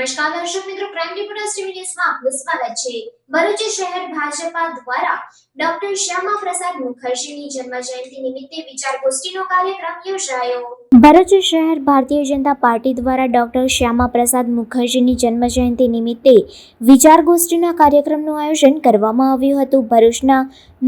નમસ્કાર દર્શક મિત્રો, ક્રાઇમ રિપોર્ટર્સ ટીવી ન્યૂઝમાં આપનું સ્વાગત છે। ભરૂચ શહેર ભાજપા દ્વારા ડોક્ટર શ્યામા પ્રસાદ મુખર્જીની જન્મ જયંતિ નિમિત્તે વિચાર ગોષ્ઠીનો કાર્યક્રમ યોજાયો। ભરૂચ શહેર ભારતીય જનતા પાર્ટી દ્વારા ડોક્ટર શ્યામા પ્રસાદ મુખર્જીની જન્મ જયંતિ નિમિત્તે વિચાર ગોષ્ઠીના કાર્યક્રમનું આયોજન કરવામાં આવ્યું હતું। ભરૂચના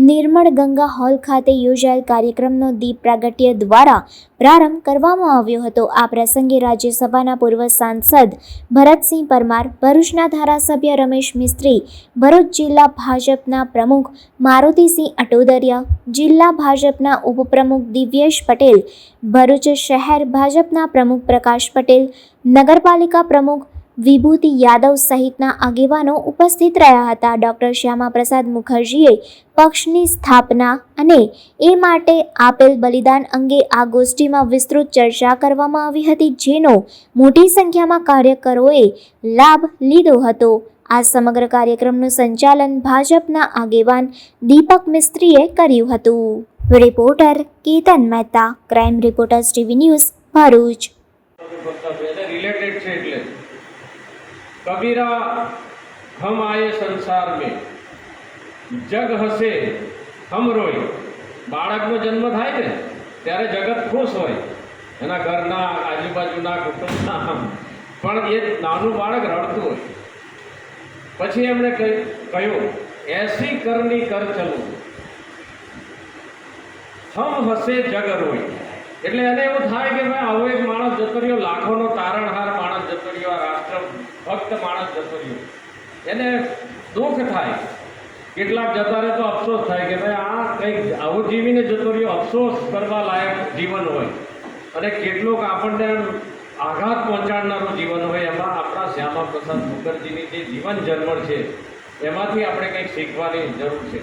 નિર્મળ ગંગા હોલ ખાતે યોજાયેલ કાર્યક્રમનો દીપ પ્રાગટ્ય દ્વારા પ્રારંભ કરવામાં આવ્યો હતો। આ પ્રસંગે રાજ્યસભાના પૂર્વ સાંસદ ભરતસિંહ પરમાર, ભરૂચના ધારાસભ્ય રમેશ મિસ્ત્રી, ભરૂચ જિલ્લા ભાજપના પ્રમુખ મારુતિસિંહ અટોદરિયા, જિલ્લા ભાજપના ઉપપ્રમુખ દિવ્યેશ પટેલ, ભરૂચ શહેર ભાજપના પ્રમુખ પ્રકાશ પટેલ, નગરપાલિકા પ્રમુખ વિભૂતિ યાદવ સહિતના આગેવાનો ઉપસ્થિત રહ્યા હતા। ડોક્ટર શ્યામા પ્રસાદ મુખર્જીએ પક્ષની સ્થાપના અને એ માટે આપેલ બલિદાન અંગે આ ગોષ્ઠીમાં વિસ્તૃત ચર્ચા કરવામાં આવી હતી, જેનો મોટી સંખ્યામાં કાર્યકરોએ લાભ લીધો હતો। આ સમગ્ર કાર્યક્રમનું સંચાલન ભાજપના આગેવાન દીપક મિસ્ત્રીએ કર્યું હતું। Reporter Ketan Mehta, crime reporters TV news, Bharuch. Kabira हम आए संसार में जग हसे हम रोए। बाळकનો જન્મ થાય ને ત્યારે જગત ખુશ હોય, એના ઘરના આજુબાજુના કુટુંબના પણ એ નાનું બાળક રડતું હોય। પછી એમણે કહ્યું એસી કરની કર ચલું હમ હસે જગ રોય। એટલે એને એવું થાય કે ભાઈ આવો એક માણસ જતો રહ્યો, લાખોનો તારણહાર માણસ જતો રહ્યો, આ રાષ્ટ્ર ભક્ત માણસ જતો રહ્યો, એને દુઃખ થાય। કેટલાક જતા રહે તો અફસોસ થાય કે ભાઈ આ કંઈક આવું જીવીને જતો રહ્યો, અફસોસ કરવા લાયક જીવન હોય, અને કેટલુંક આપણને આઘાત પહોંચાડનારું જીવન હોય। એમાં આપણા શ્યામા પ્રસાદ મુખર્જીની જે જીવન ઝરમર છે એમાંથી આપણે કંઈક શીખવાની જરૂર છે।